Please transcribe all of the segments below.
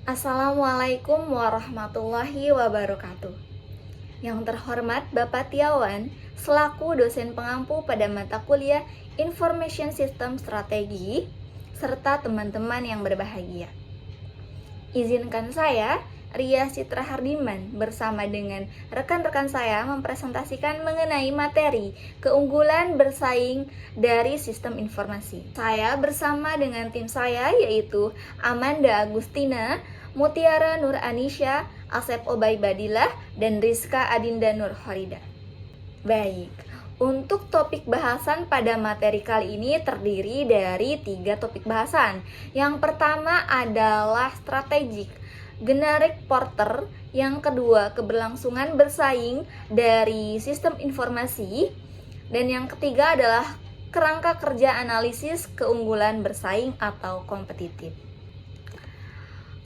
Assalamualaikum warahmatullahi wabarakatuh. Yang terhormat Bapak Tiawan, selaku dosen pengampu pada mata kuliah Information System Strategi, serta teman-teman yang berbahagia. Izinkan saya, Ria Citra Hardiman, bersama dengan rekan-rekan saya mempresentasikan mengenai materi keunggulan bersaing dari sistem informasi. Saya bersama dengan tim saya yaitu Amanda Agustina, Mutiara Nur Anisha, Asep Obay Badillah, dan Rizka Adinda Nur Horida. Baik, untuk topik bahasan pada materi kali ini terdiri dari 3 topik bahasan. Yang pertama adalah strategik generic porter, yang kedua keberlangsungan bersaing dari sistem informasi, dan yang ketiga adalah kerangka kerja analisis keunggulan bersaing atau kompetitif.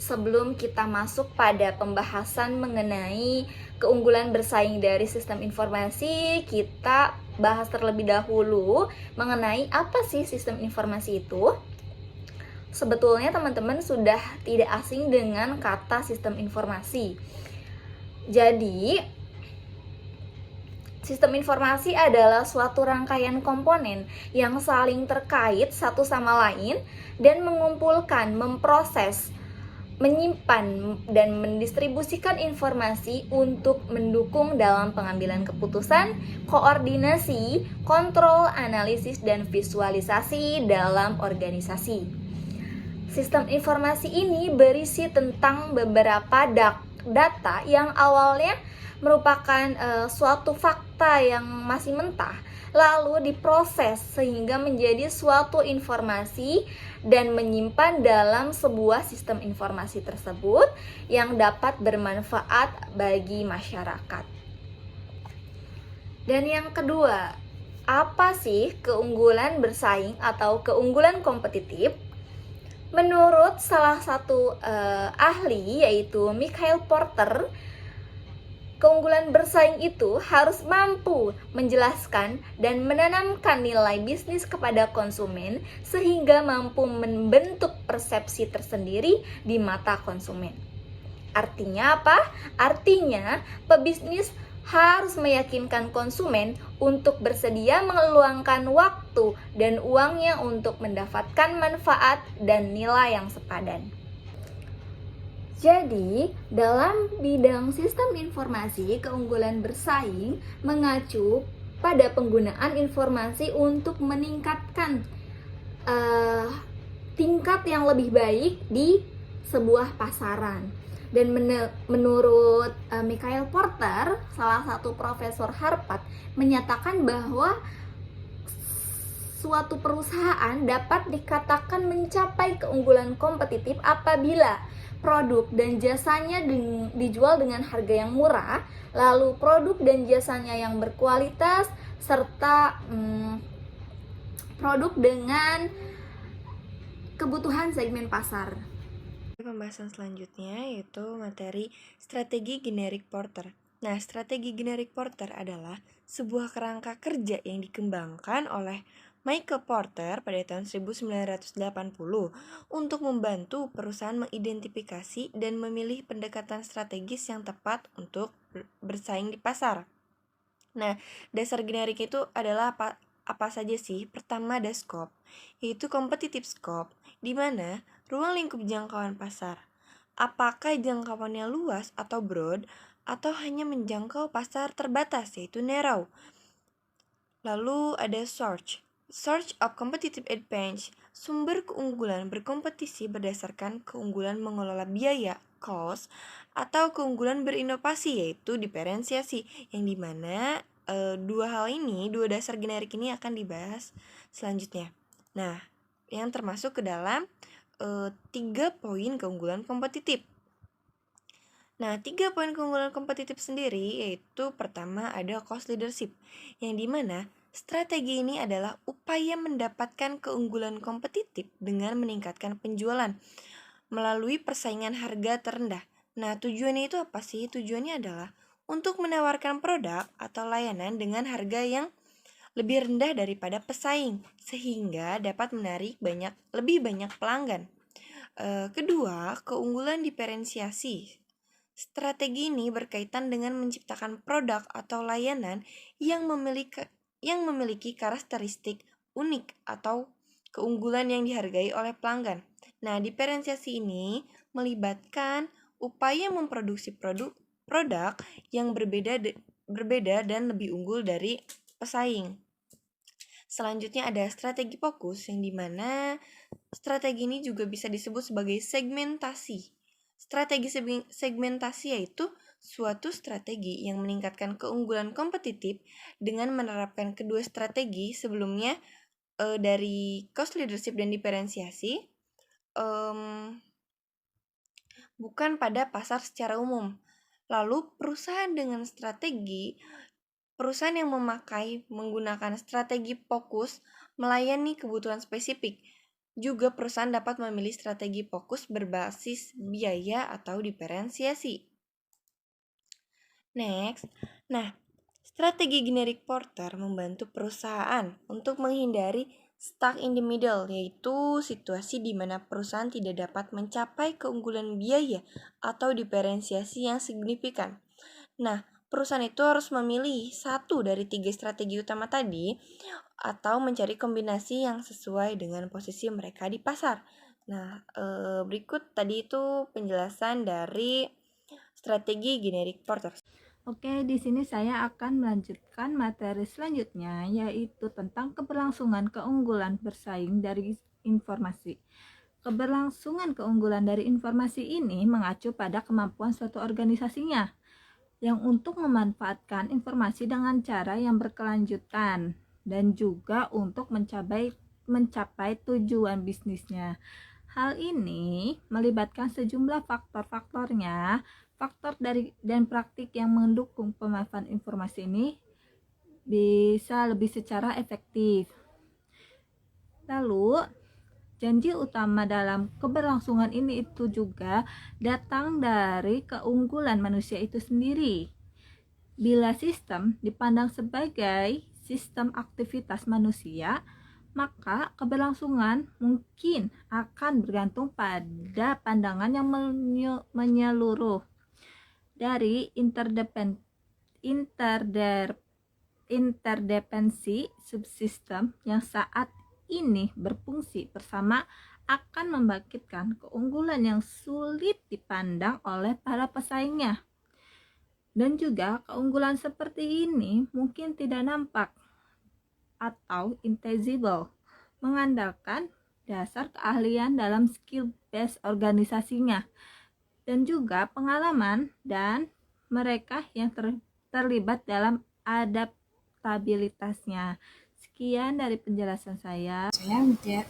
Sebelum kita masuk pada pembahasan mengenai keunggulan bersaing dari sistem informasi, kita bahas terlebih dahulu mengenai apa sih sistem informasi itu. Sebetulnya teman-teman sudah tidak asing dengan kata sistem informasi. Jadi, sistem informasi adalah suatu rangkaian komponen yang saling terkait satu sama lain dan mengumpulkan, memproses, menyimpan, dan mendistribusikan informasi untuk mendukung dalam pengambilan keputusan, koordinasi, kontrol, analisis, dan visualisasi dalam organisasi. Sistem informasi ini berisi tentang beberapa data yang awalnya merupakan suatu fakta yang masih mentah, lalu diproses sehingga menjadi suatu informasi dan menyimpan dalam sebuah sistem informasi tersebut yang dapat bermanfaat bagi masyarakat. Dan yang kedua, apa sih keunggulan bersaing atau keunggulan kompetitif? Menurut salah satu ahli yaitu Michael Porter, keunggulan bersaing itu harus mampu menjelaskan dan menanamkan nilai bisnis kepada konsumen sehingga mampu membentuk persepsi tersendiri di mata konsumen. Artinya apa? Artinya pebisnis harus meyakinkan konsumen untuk bersedia meluangkan waktu dan uangnya untuk mendapatkan manfaat dan nilai yang sepadan. Jadi, dalam bidang sistem informasi, keunggulan bersaing mengacu pada penggunaan informasi untuk meningkatkan tingkat yang lebih baik di sebuah pasaran. Dan menurut Michael Porter, salah satu profesor Harvard, menyatakan bahwa suatu perusahaan dapat dikatakan mencapai keunggulan kompetitif apabila produk dan jasanya dijual dengan harga yang murah, lalu produk dan jasanya yang berkualitas, serta produk dengan kebutuhan segmen pasar. Pembahasan selanjutnya yaitu materi strategi generic porter. Nah, strategi generic porter adalah sebuah kerangka kerja yang dikembangkan oleh Michael Porter pada tahun 1980 untuk membantu perusahaan mengidentifikasi dan memilih pendekatan strategis yang tepat untuk bersaing di pasar. Nah, dasar generik itu adalah apa saja sih? Pertama ada scope, yaitu competitive scope, di mana ruang lingkup jangkauan pasar. Apakah jangkauannya luas atau broad, atau hanya menjangkau pasar terbatas, yaitu narrow. Lalu ada Source of competitive advantage, sumber keunggulan berkompetisi berdasarkan keunggulan mengelola biaya, cost, atau keunggulan berinovasi, yaitu diferensiasi, yang dimana dua dasar generik ini akan dibahas selanjutnya. Nah, yang termasuk ke dalam 3 poin keunggulan kompetitif. Nah, 3 poin keunggulan kompetitif sendiri yaitu pertama ada cost leadership, yang dimana strategi ini adalah upaya mendapatkan keunggulan kompetitif dengan meningkatkan penjualan melalui persaingan harga terendah. Nah, tujuannya itu apa sih? Tujuannya adalah untuk menawarkan produk atau layanan dengan harga yang lebih rendah daripada pesaing, sehingga dapat menarik lebih banyak pelanggan. Kedua, keunggulan diferensiasi. Strategi ini berkaitan dengan menciptakan produk atau layanan yang memiliki karakteristik unik atau keunggulan yang dihargai oleh pelanggan. Nah, diferensiasi ini melibatkan upaya memproduksi produk yang berbeda dan lebih unggul dari pesaing. Selanjutnya ada strategi fokus, yang dimana strategi ini juga bisa disebut sebagai segmentasi. Strategi segmentasi yaitu suatu strategi yang meningkatkan keunggulan kompetitif dengan menerapkan kedua strategi sebelumnya dari cost leadership dan diferensiasi, bukan pada pasar secara umum. Lalu perusahaan yang menggunakan strategi fokus melayani kebutuhan spesifik. Juga perusahaan dapat memilih strategi fokus berbasis biaya atau diferensiasi. Next, strategi generic porter membantu perusahaan untuk menghindari stuck in the middle, yaitu situasi di mana perusahaan tidak dapat mencapai keunggulan biaya atau diferensiasi yang signifikan. Nah, perusahaan itu harus memilih satu dari 3 strategi utama tadi atau mencari kombinasi yang sesuai dengan posisi mereka di pasar. Nah, berikut tadi itu penjelasan dari strategi generic porter. Oke, di sini saya akan melanjutkan materi selanjutnya, yaitu tentang keberlangsungan keunggulan bersaing dari informasi. Keberlangsungan keunggulan dari informasi ini mengacu pada kemampuan suatu organisasinya yang untuk memanfaatkan informasi dengan cara yang berkelanjutan dan juga untuk mencapai tujuan bisnisnya. Hal ini melibatkan sejumlah faktor-faktornya, faktor dan praktik yang mendukung pemanfaatan informasi ini bisa lebih secara efektif. Lalu, janji utama dalam keberlangsungan ini itu juga datang dari keunggulan manusia itu sendiri. Bila sistem dipandang sebagai sistem aktivitas manusia, maka keberlangsungan mungkin akan bergantung pada pandangan yang menyeluruh dari interdependensi subsistem yang saat ini berfungsi bersama akan membangkitkan keunggulan yang sulit dipandang oleh para pesaingnya. Dan juga keunggulan seperti ini mungkin tidak nampak atau intangible, mengandalkan dasar keahlian dalam skill base organisasinya dan juga pengalaman dan mereka yang terlibat dalam adaptabilitasnya. Sekian dari penjelasan saya. Saya Mutia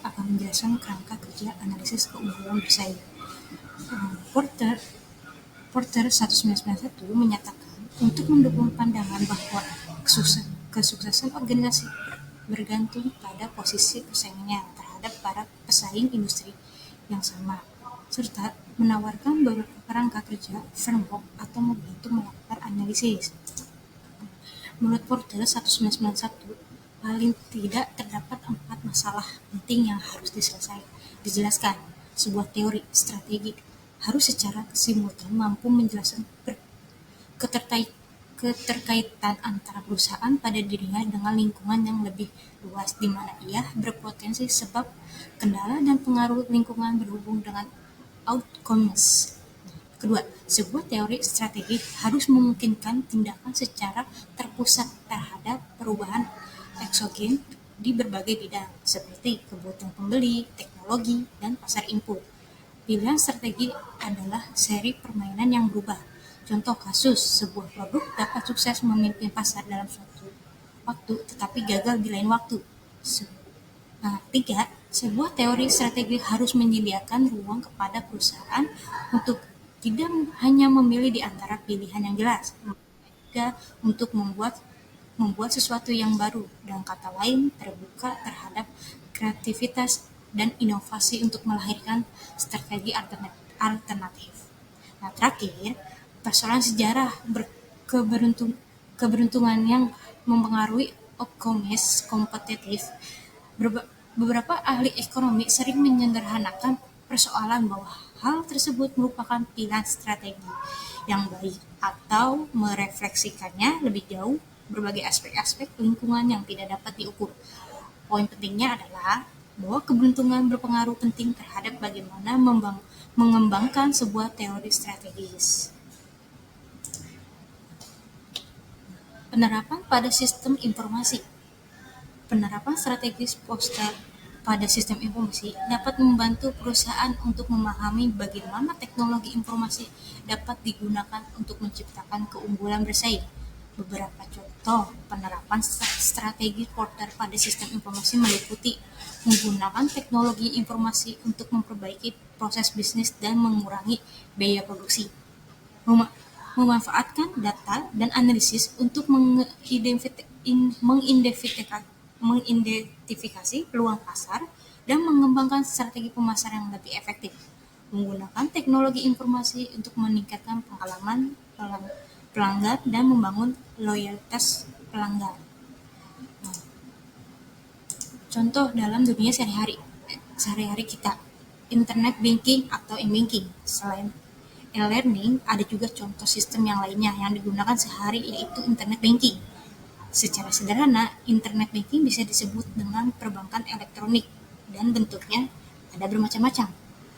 akan menjelaskan kerangka kerja analisis keunggulan bersaing. Porter 1991 menyatakan untuk mendukung pandangan bahwa kesuksesan organisasi bergantung pada posisi persaingannya terhadap para pesaing industri yang sama, serta menawarkan beberapa kerangka kerja, framework, atau membantu melakukan analisis. Menurut Porter 1991, paling tidak terdapat 4 masalah penting yang harus dijelaskan. Sebuah teori strategi harus secara simultan mampu menjelaskan keterkaitan antara perusahaan pada dirinya dengan lingkungan yang lebih luas di mana ia berpotensi, sebab kendala dan pengaruh lingkungan berhubung dengan outcomes. Kedua, sebuah teori strategi harus memungkinkan tindakan secara terpusat terhadap perubahan eksogen di berbagai bidang, seperti kebutuhan pembeli, teknologi, dan pasar input. Pilihan strategi adalah seri permainan yang berubah. Contoh kasus, sebuah produk dapat sukses memimpin pasar dalam suatu waktu, tetapi gagal di lain waktu. Tiga, sebuah teori strategi harus menyediakan ruang kepada perusahaan untuk tidak hanya memilih di antara pilihan yang jelas, juga untuk membuat sesuatu yang baru, dengan kata lain terbuka terhadap kreativitas dan inovasi untuk melahirkan strategi alternatif. Terakhir, persoalan sejarah keberuntungan yang mempengaruhi outcomes kompetitif Beberapa ahli ekonomi sering menyederhanakan persoalan bahwa hal tersebut merupakan pilihan strategi yang baik atau merefleksikannya lebih jauh berbagai aspek-aspek lingkungan yang tidak dapat diukur. Poin pentingnya adalah bahwa keberuntungan berpengaruh penting terhadap bagaimana mengembangkan sebuah teori strategis. Penerapan pada sistem informasi. Penerapan strategis poster pada sistem informasi dapat membantu perusahaan untuk memahami bagaimana teknologi informasi dapat digunakan untuk menciptakan keunggulan bersaing. Beberapa contoh penerapan strategi Porter pada sistem informasi meliputi menggunakan teknologi informasi untuk memperbaiki proses bisnis dan mengurangi biaya produksi, memanfaatkan data dan analisis untuk mengidentifikasi peluang pasar dan mengembangkan strategi pemasaran yang lebih efektif, menggunakan teknologi informasi untuk meningkatkan pengalaman pelanggan dan membangun loyalitas pelanggan. Contoh dalam dunia sehari-hari kita, internet banking atau e-banking. Selain e-learning, ada juga contoh sistem yang lainnya yang digunakan sehari, yaitu internet banking. Secara sederhana, internet banking bisa disebut dengan perbankan elektronik dan bentuknya ada bermacam-macam.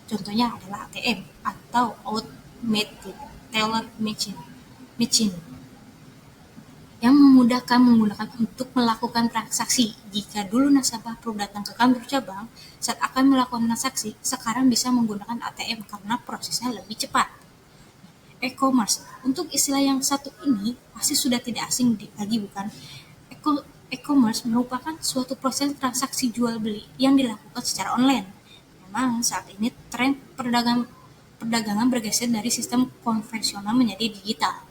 Contohnya adalah ATM atau Automated Teller Machine yang memudahkan menggunakan untuk melakukan transaksi. Jika dulu nasabah perlu datang ke kantor cabang saat akan melakukan transaksi, sekarang bisa menggunakan ATM karena prosesnya lebih cepat. E-commerce. Untuk istilah yang satu ini pasti sudah tidak asing lagi, bukan? E-commerce merupakan suatu proses transaksi jual beli yang dilakukan secara online. Memang saat ini tren perdagangan bergeser dari sistem konvensional menjadi digital.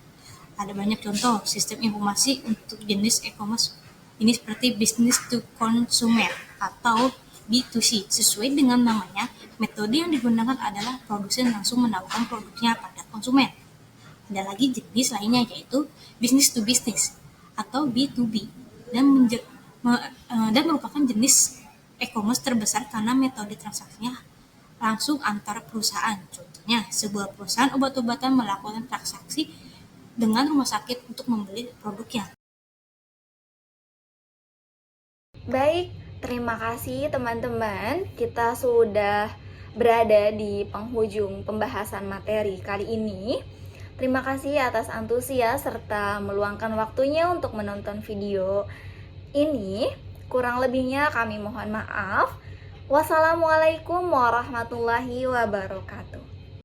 Ada banyak contoh sistem informasi untuk jenis e-commerce ini seperti business to consumer atau B2C. Sesuai dengan namanya, metode yang digunakan adalah produsen langsung menawarkan produknya pada konsumen. Ada lagi jenis lainnya, yaitu business to business atau B2B dan merupakan jenis e-commerce terbesar karena metode transaksinya langsung antar perusahaan. Contohnya, sebuah perusahaan obat-obatan melakukan transaksi dengan rumah sakit untuk membeli produknya. Baik, terima kasih teman-teman. Kita sudah berada di penghujung pembahasan materi kali ini. Terima kasih atas antusias serta meluangkan waktunya untuk menonton video ini. Kurang lebihnya kami mohon maaf. Wassalamualaikum warahmatullahi wabarakatuh.